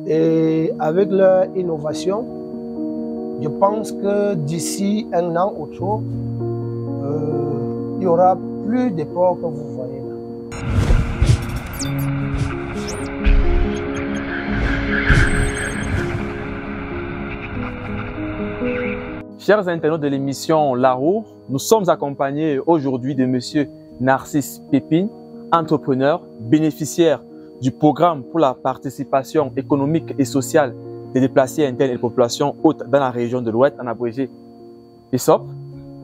Et avec leur innovation, je pense que d'ici un an ou trop, il n'y aura plus de ports que vous voyez là. Chers internautes de l'émission La Roue, nous sommes accompagnés aujourd'hui de Monsieur Narcisse Pépine, entrepreneur, bénéficiaire du programme pour la participation économique et sociale des déplacés internes et des populations hautes dans la région de l'Ouest, en abrégé PESOP,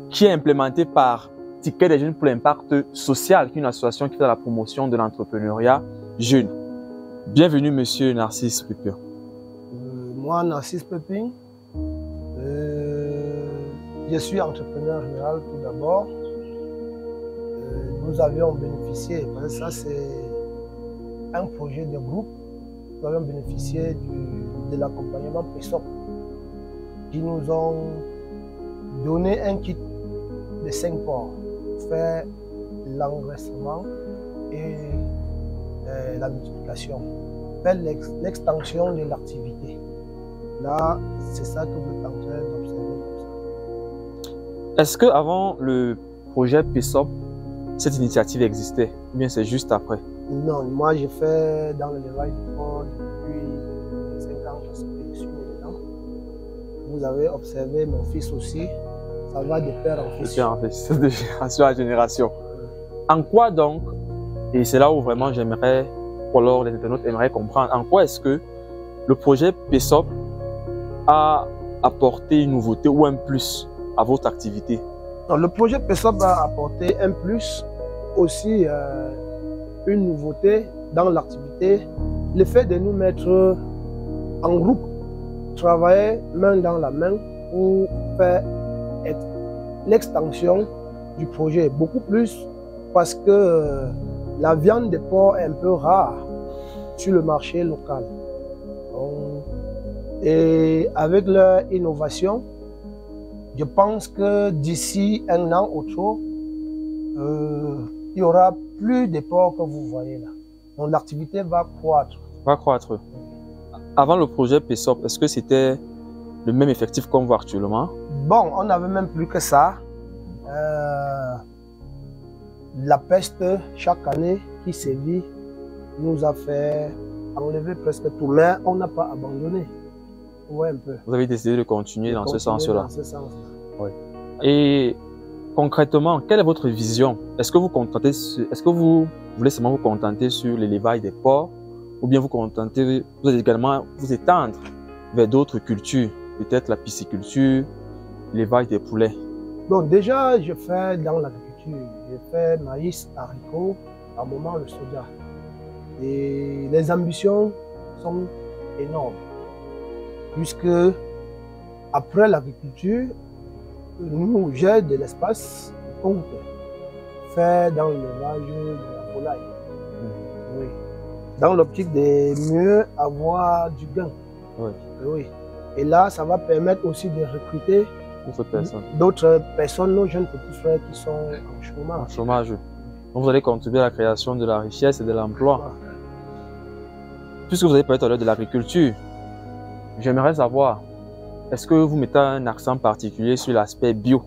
qui est implémenté par Ticket des Jeunes pour l'impact social, qui est une association qui fait la promotion de l'entrepreneuriat jeune. Bienvenue, Monsieur Narcisse Pépine. Moi, Narcisse Pépine, je suis entrepreneur général tout d'abord. Nous avions bénéficié, parce que ça c'est un projet de groupe, nous avions bénéficié de l'accompagnement PESOP qui nous ont donné un kit de 5 ports pour faire l'engraissement et la multiplication, faire l'extension de l'activité. Là, c'est ça que vous êtes en train d'observer comme ça. Est-ce qu'avant le projet PESOP, cette initiative existait ou bien c'est juste après? Non, moi je fais dans l'élevage du porc depuis 5 ans, je suis dedans. Vous avez observé mon fils aussi, ça va de père en fils. De génération à génération. En quoi donc, et c'est là où vraiment j'aimerais, ou alors les internautes aimeraient comprendre, en quoi est-ce que le projet PESOP a apporté une nouveauté ou un plus à votre activité? Le projet PESOP a apporté un plus, aussi une nouveauté dans l'activité, le fait de nous mettre en groupe, travailler main dans la main pour faire l'extension du projet, beaucoup plus parce que la viande de porc est un peu rare sur le marché local. Et avec leur innovation, je pense que d'ici un an ou trop, il n'y aura plus de porcs que vous voyez là. Donc l'activité va croître. Va croître. Avant le projet PESOP, est-ce que c'était le même effectif qu'on voit actuellement? Bon, on n'avait même plus que ça. La peste, chaque année qui sévit, nous a fait enlever presque tout, mais on n'a pas abandonné. Ouais, un peu. Vous avez décidé de continuer dans ce sens-là. Oui. Et concrètement, quelle est votre vision? Est-ce que vous voulez seulement vous contenter sur l'élevage des porcs ou bien vous allez également vous étendre vers d'autres cultures, peut-être la pisciculture, l'élevage des poulets? Donc déjà, je fais dans l'agriculture, je fais maïs, haricots, à un moment le soja. Et les ambitions sont énormes. Puisque après l'agriculture, nous j'ai de l'espace qu'on peut faire dans l'élevage de la volaille. Oui. Dans l'optique de mieux avoir du gain. Oui. Oui. Et là, ça va permettre aussi de recruter d'autres personnes, nos jeunes petits frères qui sont en chômage. En chômage. Donc vous allez contribuer à la création de la richesse et de l'emploi. Puisque vous avez parlé tout à l'heure de l'agriculture, j'aimerais savoir, est-ce que vous mettez un accent particulier sur l'aspect bio,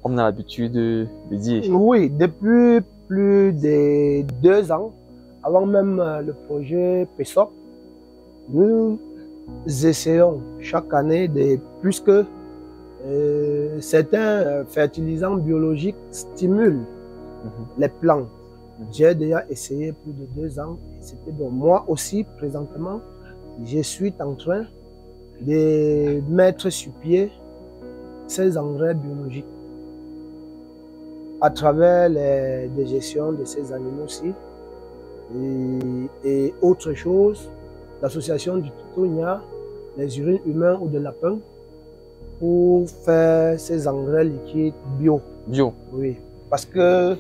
comme on a l'habitude de dire? Oui, depuis plus de 2 ans, avant même le projet PESOP, nous essayons chaque année, puisque certains fertilisants biologiques stimulent les plantes. J'ai déjà essayé plus de 2 ans et c'était bon. Moi aussi, présentement, je suis en train de mettre sur pied ces engrais biologiques à travers les digestions de ces animaux-ci et autre chose, l'association du tutonia, les urines humains ou de lapin pour faire ces engrais liquides bio. Bio. Oui, parce que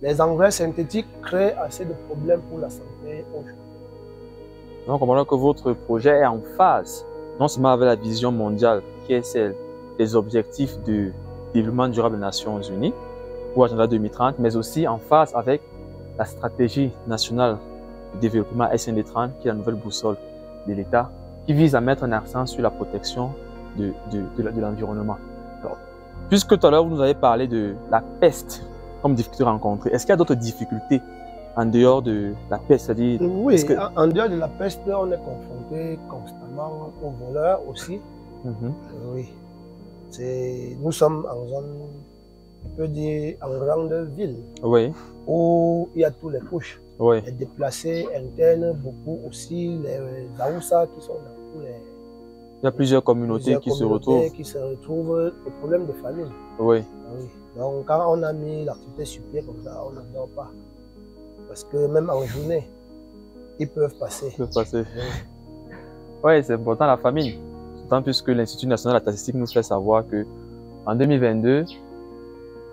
les engrais synthétiques créent assez de problèmes pour la santé aujourd'hui. Donc, on comprend que votre projet est en phase, non seulement avec la vision mondiale, qui est celle des objectifs de développement durable des Nations Unies, ou Agenda 2030, mais aussi en phase avec la stratégie nationale de développement SND30, qui est la nouvelle boussole de l'État qui vise à mettre un accent sur la protection de l'environnement. Alors, puisque tout à l'heure, vous nous avez parlé de la peste comme difficulté rencontrée, est-ce qu'il y a d'autres difficultés en dehors de la peste, c'est-à-dire... Oui, en dehors de la peste, on est confronté constamment aux voleurs aussi. Oui. Nous sommes en zone, on peut dire, en grande ville, oui, où il y a toutes les couches. Oui. Les déplacés internes, beaucoup aussi, les Aoussa qui sont dans tous les... Il y a plusieurs communautés qui se retrouvent. Le problème de famille. Oui. Oui. Donc, quand on a mis l'activité sur pied comme ça, on ne dort pas. Parce que même en journée, ils peuvent passer. Ils peuvent passer. Oui, c'est important la famille. D'autant plus que l'Institut national de la statistique nous fait savoir que en 2022,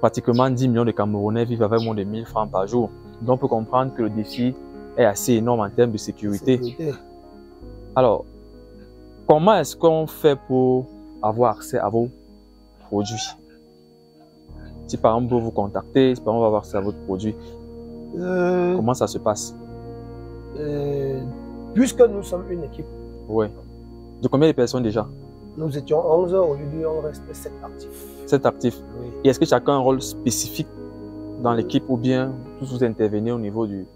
pratiquement 10 millions de Camerounais vivent avec moins de 1000 francs par jour. Donc, on peut comprendre que le défi est assez énorme en termes de sécurité. Alors, comment est-ce qu'on fait pour avoir accès à vos produits? Si par exemple, vous vous contactez, si par exemple, on va avoir accès à votre produit, comment ça se passe? Puisque nous sommes une équipe. Oui. De combien de personnes déjà? Nous étions 11, aujourd'hui on reste 7 actifs. 7 actifs. Oui. Et est-ce que chacun a un rôle spécifique dans l'équipe ou bien tous vous intervenez au niveau du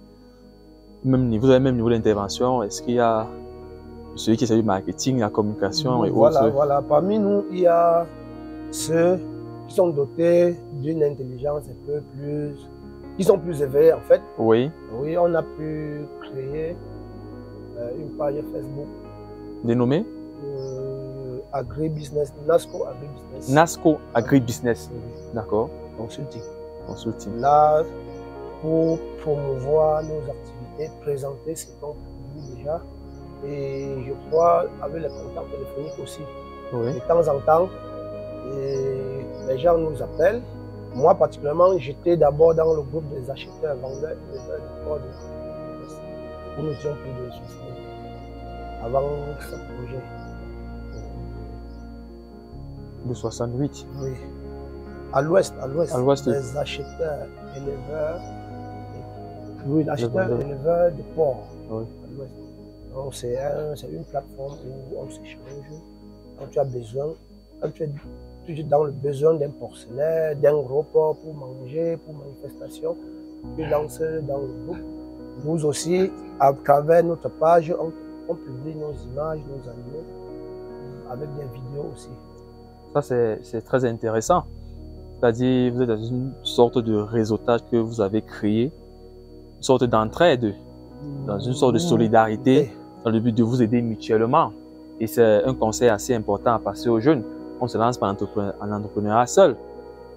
même niveau, vous avez le même niveau d'intervention? Est-ce qu'il y a celui qui est du marketing, la communication et autres? Voilà. Parmi nous, il y a ceux qui sont dotés d'une intelligence un peu plus, qui sont plus éveillés en fait. Oui. Oui, on a pu créer une page Facebook. Dénommée Agribusiness, NASCO Agribusiness. NASCO Agribusiness. Oui. D'accord. Consulting. Là, pour promouvoir nos activités, présenter ce qu'on produit déjà. Et je crois avec les contacts téléphoniques aussi. Oui. De temps en temps, les gens nous appellent. Moi particulièrement, j'étais d'abord dans le groupe des acheteurs, vendeurs, de porc où nous étions plus de 60 avant ce projet. De 68. Oui. À l'ouest. Les acheteurs, éleveurs. Oui, l'acheteurs, éleveurs de porc. Oui. À l'ouest. Donc c'est une plateforme où on s'échange. Quand tu as besoin, quand tu es dans le besoin d'un porcelet, d'un gros porc pour manger, pour manifestation, tu lances dans le groupe. Nous aussi, à travers notre page, on publie nos images, nos animaux, avec des vidéos aussi. Ça, c'est très intéressant. C'est-à-dire, vous êtes dans une sorte de réseautage que vous avez créé, une sorte d'entraide, dans une sorte de solidarité, dans le but de vous aider mutuellement. Et c'est un conseil assez important à passer aux jeunes. On se lance pas en entrepreneuriat seul.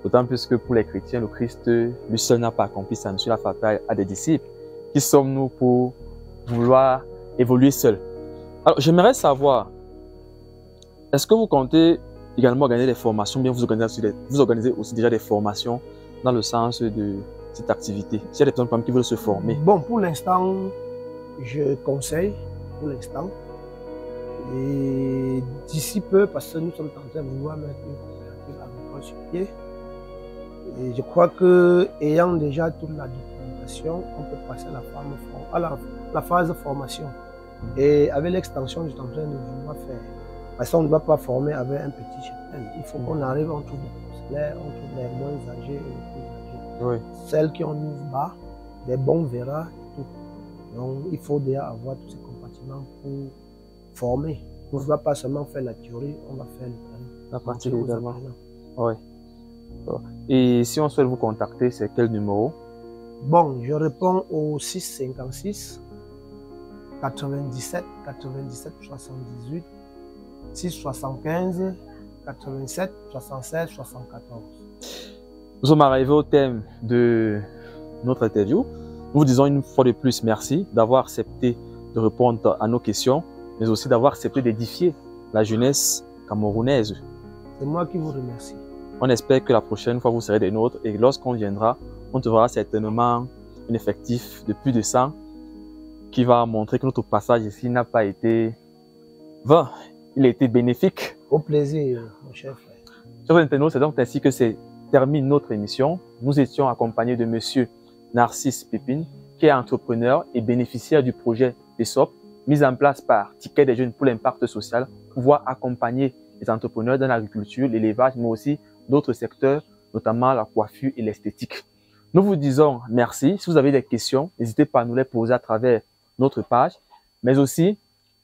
D'autant plus que pour les chrétiens, le Christ, lui seul n'a pas accompli sa mission, il a fait appel à des disciples. Qui sommes-nous pour vouloir évoluer seul? Alors, j'aimerais savoir, est-ce que vous comptez également organiser des formations, bien vous organisez aussi déjà des formations dans le sens de cette activité? S'il y a des personnes qui veulent se former. Bon, pour l'instant, je conseille, pour l'instant. Et d'ici peu, parce que nous sommes en train de vouloir mettre une coopérative agricole sur pied. Et je crois que, ayant déjà toute la documentation, on peut passer à la phase de formation. Et avec l'extension, je suis en train de vouloir faire. Parce qu'on ne doit pas former avec un petit cheptel. Il faut qu'on arrive, on trouve des porcelaines, on trouve les moins âgés et les plus âgés. Oui. Celles qui ont une bas, des bons verras et tout. Donc, il faut déjà avoir tous ces compartiments pour former. On ne doit pas seulement faire la théorie, on va faire le terrain. La pratique également. Oui. Et si on souhaite vous contacter, c'est quel numéro? Bon, je réponds au 656 97 78 675 87 76 74. Nous sommes arrivés au thème de notre interview. Nous vous disons une fois de plus merci d'avoir accepté de répondre à nos questions, mais aussi d'avoir accepté d'édifier la jeunesse camerounaise. C'est moi qui vous remercie. On espère que la prochaine fois, vous serez des nôtres et lorsqu'on viendra, on trouvera certainement un effectif de plus de 100 qui va montrer que notre passage ici n'a pas été vain, il a été bénéfique. Au plaisir, mon cher frère. Chers internautes, c'est donc ainsi que termine notre émission. Nous étions accompagnés de monsieur Narcisse Pépin, qui est entrepreneur et bénéficiaire du projet ESOP, mise en place par Ticket des jeunes pour l'impact social, pouvoir accompagner les entrepreneurs dans l'agriculture, l'élevage, mais aussi d'autres secteurs, notamment la coiffure et l'esthétique. Nous vous disons merci. Si vous avez des questions, n'hésitez pas à nous les poser à travers notre page, mais aussi,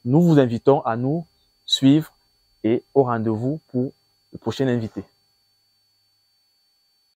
nous vous invitons à nous suivre et au rendez-vous pour le prochain invité.